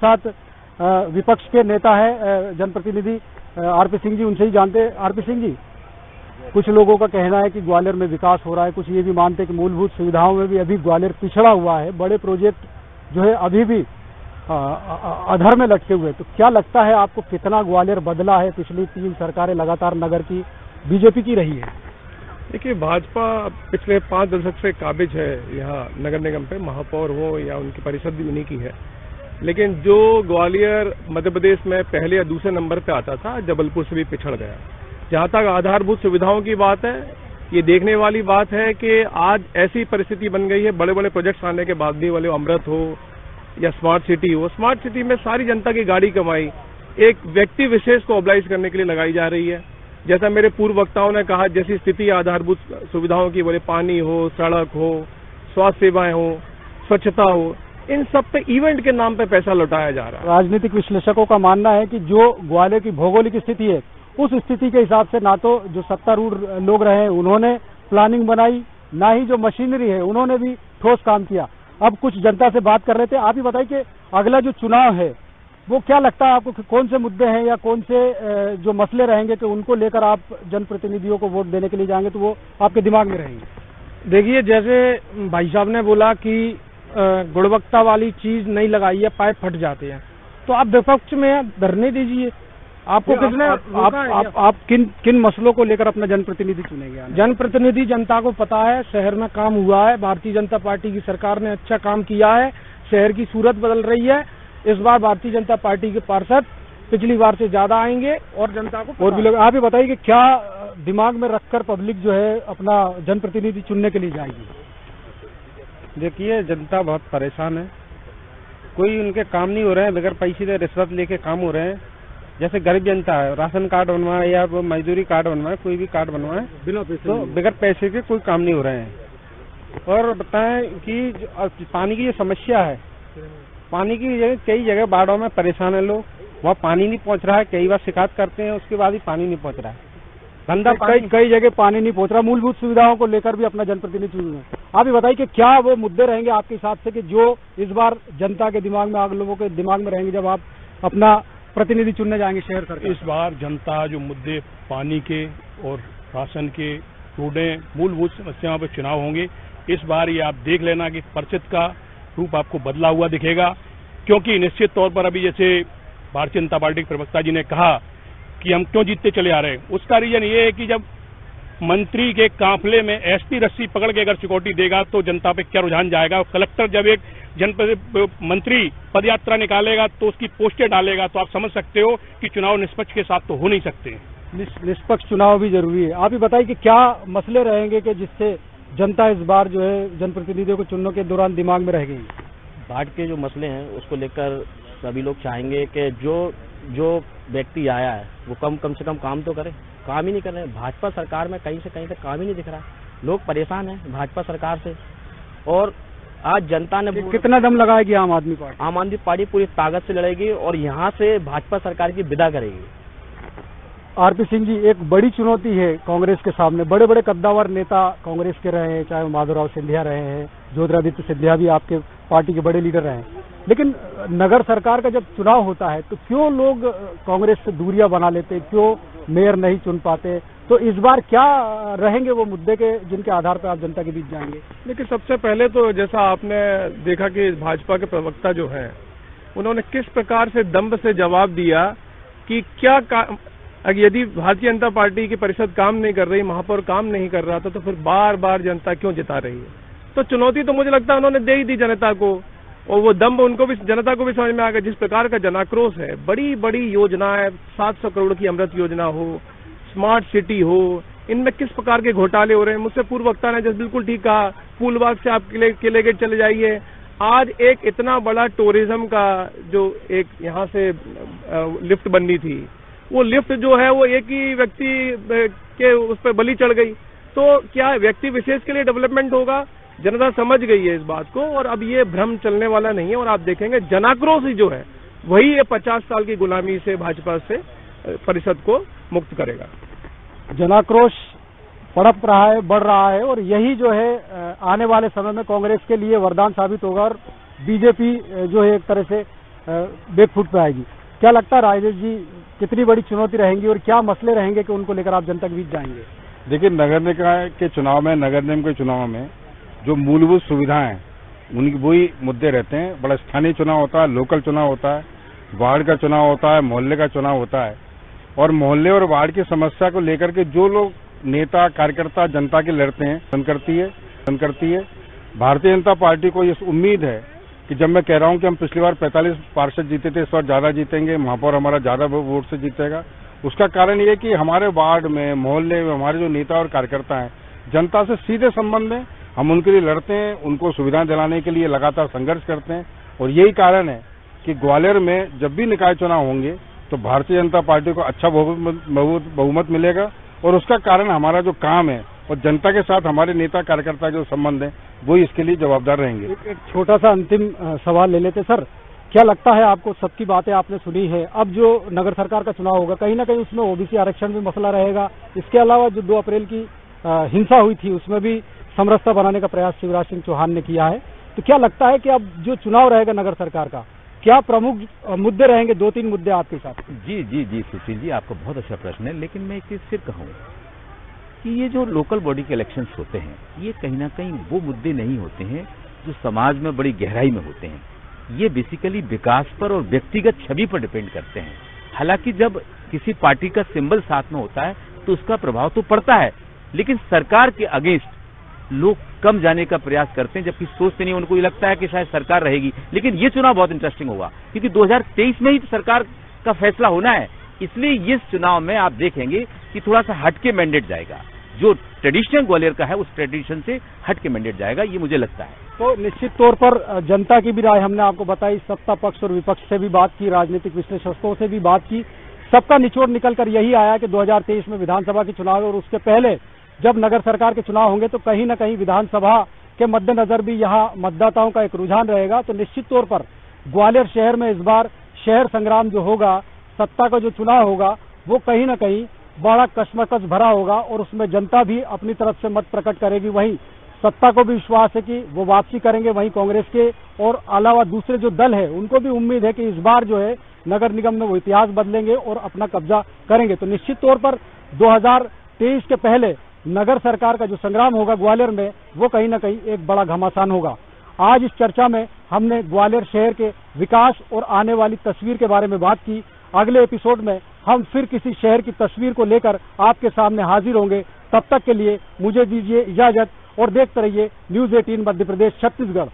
साथ विपक्ष के नेता है जनप्रतिनिधि आरपी सिंह जी, उनसे ही जानते हैं। आरपी सिंह जी, कुछ लोगों का कहना है कि ग्वालियर में विकास हो रहा है, कुछ ये भी मानते हैं कि मूलभूत सुविधाओं में भी अभी ग्वालियर पिछड़ा हुआ है, बड़े प्रोजेक्ट जो है अभी भी अधर में लटके हुए। तो क्या लगता है आपको, कितना ग्वालियर बदला है? पिछली 3 सरकारें लगातार नगर की बीजेपी की रही है। देखिए, भाजपा पिछले 5 दशक से काबिज है यहाँ नगर निगम पे, महापौर हो या उनकी परिषद भी उन्हीं की है। लेकिन जो ग्वालियर मध्य प्रदेश में पहले या दूसरे नंबर पे आता था, जबलपुर से भी पिछड़ गया। जहाँ तक आधारभूत सुविधाओं की बात है, ये देखने वाली बात है कि आज ऐसी परिस्थिति बन गई है, बड़े बड़े प्रोजेक्ट्स आने के बाद भी, वाले अमृत हो या स्मार्ट सिटी हो, स्मार्ट सिटी में सारी जनता की गाड़ी कमाई एक व्यक्ति विशेष को ऑब्लाइज करने के लिए लगाई जा रही है। जैसा मेरे पूर्व वक्ताओं ने कहा, जैसी स्थिति आधारभूत सुविधाओं की, बोले पानी हो, सड़क हो, स्वास्थ्य सेवाएं हो, स्वच्छता हो, इन सब पे इवेंट के नाम पे पैसा लौटाया जा रहा है। राजनीतिक विश्लेषकों का मानना है कि जो ग्वालियर की भौगोलिक स्थिति है, उस स्थिति के हिसाब से ना तो जो सत्तारूढ़ लोग रहे उन्होंने प्लानिंग बनाई, ना ही जो मशीनरी है उन्होंने भी ठोस काम किया। अब कुछ जनता से बात कर रहे थे, आप ही बताइए कि अगला जो चुनाव है वो क्या लगता है आपको, कि कौन से मुद्दे हैं या कौन से जो मसले रहेंगे कि उनको लेकर आप जनप्रतिनिधियों को वोट देने के लिए जाएंगे तो वो आपके दिमाग में रहेंगे? देखिए, जैसे भाई साहब ने बोला कि गुणवत्ता वाली चीज नहीं लगाई है, पाइप फट जाते हैं, तो आप विपक्ष में धरने दीजिए। आपको किसने आप किन मसलों को लेकर अपना जनप्रतिनिधि चुनेंगे? जनप्रतिनिधि जनता को पता है, शहर में काम हुआ है, भारतीय जनता पार्टी की सरकार ने अच्छा काम किया है, शहर की सूरत बदल रही है। इस बार भारतीय जनता पार्टी के पार्षद पिछली बार से ज्यादा आएंगे और जनता को और भी लोग। आप ही बताइए कि क्या दिमाग में रखकर पब्लिक जो है अपना जनप्रतिनिधि चुनने के लिए जाएगी? देखिए, जनता बहुत परेशान है, कोई उनके काम नहीं हो रहे हैं, बगैर पैसे दे रिश्वत लेके काम हो रहे हैं। जैसे गरीब जनता है, राशन कार्ड बनवाए या वो मजदूरी कार्ड बनवाए, कोई भी कार्ड बनवाए, बिना पैसे तो बगैर पैसे के कोई काम नहीं हो रहे हैं। और बताएं कि पानी की जो समस्या है, पानी की कई जगह बाढ़ों में परेशान है लोग, वहाँ पानी नहीं पहुँच रहा है, कई बार शिकायत करते हैं, उसके बाद ही पानी नहीं पहुँच रहा है, गंदा पानी। कई जगह पानी नहीं पहुँच रहा। मूलभूत सुविधाओं को लेकर भी अपना जनप्रतिनिधि चुन रहे हैं। आप ही बताइए कि क्या वो मुद्दे रहेंगे आपके हिसाब से कि जो इस बार जनता के दिमाग में, आगे लोगों के दिमाग में रहेंगे जब आप अपना प्रतिनिधि चुनने जाएंगे शहर सरकार? इस बार जनता जो मुद्दे पानी के और राशन के, रोडें, मूलभूत समस्याओं पर चुनाव होंगे। इस बार ये आप देख लेना कि परिषद का रूप आपको बदला हुआ दिखेगा, क्योंकि निश्चित तौर पर अभी जैसे भारतीय जनता पार्टी के प्रवक्ता जी ने कहा कि हम क्यों जीतते चले आ रहे हैं, उसका रीजन ये है कि जब मंत्री के काफिले में एसपी रस्सी पकड़ के अगर सिक्योरिटी देगा तो जनता पे क्या रुझान जाएगा। कलेक्टर जब एक जनपद मंत्री पदयात्रा निकालेगा तो उसकी पोस्टें डालेगा, तो आप समझ सकते हो कि चुनाव निष्पक्ष के साथ तो हो नहीं सकते। निष्पक्ष चुनाव भी जरूरी है। आप ही बताइए कि क्या मसले रहेंगे कि जिससे जनता इस बार जो है जनप्रतिनिधियों को चुनने के दौरान दिमाग में रह गई? बाढ़ के जो मसले हैं उसको लेकर सभी लोग चाहेंगे कि जो व्यक्ति आया है वो कम से कम काम तो करे, काम ही नहीं कर रहे हैं। भाजपा सरकार में कहीं से कहीं तक काम ही नहीं दिख रहा, लोग परेशान हैं भाजपा सरकार से। और आज जनता ने कितना दम लगाएगी आम आदमी पार्टी? आम आदमी पार्टी पूरी ताकत से लड़ेगी और यहाँ से भाजपा सरकार की विदा करेगी। आरपी सिंह जी, एक बड़ी चुनौती है कांग्रेस के सामने। बड़े बड़े कद्दावर नेता कांग्रेस के रहे हैं, चाहे माधवराव सिंधिया रहे हैं, ज्योतिरादित्य सिंधिया भी आपके पार्टी के बड़े लीडर रहे हैं। लेकिन नगर सरकार का जब चुनाव होता है तो क्यों लोग कांग्रेस से दूरियां बना लेते, क्यों मेयर नहीं चुन पाते? तो इस बार क्या रहेंगे वो मुद्दे के जिनके आधार पर आप जनता के बीच जाएंगे? देखिए, सबसे पहले तो जैसा आपने देखा कि भाजपा के प्रवक्ता जो हैं उन्होंने किस प्रकार से दम्भ से जवाब दिया कि क्या यदि भारतीय जनता पार्टी की परिषद काम नहीं कर रही, महापौर काम नहीं कर रहा था, तो फिर बार बार जनता क्यों जिता रही है? तो चुनौती तो मुझे लगता है उन्होंने दे ही दी जनता को, और वो दम्भ उनको भी, जनता को भी समझ में आ गया। जिस प्रकार का जनाक्रोश है, बड़ी बड़ी योजनाएं, 700 करोड़ की अमृत योजना हो, स्मार्ट सिटी हो, इनमें किस प्रकार के घोटाले हो रहे हैं। मुझसे पूर्व वक्ता ने जैसे बिल्कुल ठीक कहा, फूलबाग से आप किले गेट चले जाइए, आज एक इतना बड़ा टूरिज्म का जो एक यहाँ से लिफ्ट बननी थी, वो लिफ्ट जो है वो एक ही व्यक्ति के उस पर बलि चढ़ गई। तो क्या व्यक्ति विशेष के लिए डेवलपमेंट होगा? जनता समझ गई है इस बात को, और अब ये भ्रम चलने वाला नहीं है। और आप देखेंगे जनाक्रोश ही जो है वही ये 50 साल की गुलामी से भाजपा से परिषद को मुक्त करेगा। जनाक्रोश पड़प रहा है, बढ़ रहा है, और यही जो है आने वाले समय में कांग्रेस के लिए वरदान साबित होगा। और बीजेपी जो है एक तरह से बैकफुट पे आएगी। क्या लगता है राजेश जी, कितनी बड़ी चुनौती रहेंगी और क्या मसले रहेंगे कि उनको लेकर आप जनता के बीच जाएंगे? देखिए, नगर निकाय के चुनाव में, नगर निगम के चुनाव में जो मूलभूत सुविधाएं हैं उनकी वही मुद्दे रहते हैं। बड़ा स्थानीय चुनाव होता है, लोकल चुनाव होता है, वार्ड का चुनाव होता है, मोहल्ले का चुनाव होता है। और मोहल्ले और वार्ड की समस्या को लेकर के जो लोग नेता कार्यकर्ता जनता के लड़ते हैं, पसंद करती है। भारतीय जनता पार्टी को ये उम्मीद है कि जब मैं कह रहा हूं कि हम पिछली बार 45 पार्षद जीते थे, इस बार ज्यादा जीतेंगे, महापौर हमारा ज्यादा वोट से जीतेगा। उसका कारण ये कि हमारे वार्ड में, मोहल्ले में हमारे जो नेता और कार्यकर्ता हैं, जनता से सीधे संबंध है। हम उनके लिए लड़ते हैं, उनको सुविधाएं दिलाने के लिए लगातार संघर्ष करते हैं। और यही कारण है कि ग्वालियर में जब भी निकाय चुनाव होंगे तो भारतीय जनता पार्टी को अच्छा बहुमत मिलेगा। और उसका कारण हमारा जो काम है और जनता के साथ हमारे नेता कार्यकर्ता जो संबंध है, वो इसके लिए जवाबदार रहेंगे। एक छोटा सा अंतिम सवाल ले लेते सर, क्या लगता है आपको, सबकी बातें आपने सुनी है, अब जो नगर सरकार का चुनाव होगा कहीं ना कहीं उसमें ओबीसी आरक्षण भी मसला रहेगा। इसके अलावा जो 2 अप्रैल की हिंसा हुई थी उसमें भी समरसता बनाने का प्रयास शिवराज सिंह चौहान ने किया है। तो क्या लगता है कि अब जो चुनाव रहेगा नगर सरकार का, क्या प्रमुख मुद्दे रहेंगे? 2-3 मुद्दे आपके साथ। जी सुशील जी, आपका बहुत अच्छा प्रश्न है। लेकिन मैं एक चीज फिर कहूँ कि ये जो लोकल बॉडी के इलेक्शंस होते हैं, ये कहीं ना कहीं वो मुद्दे नहीं होते हैं जो समाज में बड़ी गहराई में होते हैं। ये बेसिकली विकास पर और व्यक्तिगत छवि पर डिपेंड करते हैं। हालांकि जब किसी पार्टी का सिंबल साथ में होता है तो उसका प्रभाव तो पड़ता है, लेकिन सरकार के अगेंस्ट लोग कम जाने का प्रयास करते हैं, जबकि सोचते नहीं। उनको ये लगता है कि शायद सरकार रहेगी। लेकिन ये चुनाव बहुत इंटरेस्टिंग होगा क्योंकि 2023 में ही तो सरकार का फैसला होना है। इसलिए इस चुनाव में आप देखेंगे कि थोड़ा सा हटके मैंडेट जाएगा। जो ट्रेडिशनल ग्वालियर का है उस ट्रेडिशन से हटके मैंडेट जाएगा, ये मुझे लगता है। तो निश्चित तौर पर जनता की भी राय हमने आपको बताई, सत्ता पक्ष और विपक्ष से भी बात की, राजनीतिक विश्लेषकों से भी बात की। सबका निचोड़ निकल कर यही आया कि 2023 में विधानसभा के चुनाव है और उसके पहले जब नगर सरकार के चुनाव होंगे तो कहीं न कहीं विधानसभा के मद्देनजर भी यहाँ मतदाताओं का एक रुझान रहेगा। तो निश्चित तौर पर ग्वालियर शहर में इस बार शहर संग्राम जो होगा, सत्ता का जो चुनाव होगा, वो कहीं न कहीं बड़ा कश्मकश भरा होगा और उसमें जनता भी अपनी तरफ से मत प्रकट करेगी। वहीं सत्ता को भी विश्वास है कि वो वापसी करेंगे, वहीं कांग्रेस के और अलावा दूसरे जो दल है उनको भी उम्मीद है कि इस बार जो है नगर निगम में वो इतिहास बदलेंगे और अपना कब्जा करेंगे। तो निश्चित तौर पर 2023 के पहले नगर सरकार का जो संग्राम होगा ग्वालियर में, वो कहीं ना कहीं एक बड़ा घमासान होगा। आज इस चर्चा में हमने ग्वालियर शहर के विकास और आने वाली तस्वीर के बारे में बात की। अगले एपिसोड में हम फिर किसी शहर की तस्वीर को लेकर आपके सामने हाजिर होंगे। तब तक के लिए मुझे दीजिए इजाजत और देखते रहिए न्यूज़ 18 मध्य प्रदेश छत्तीसगढ़।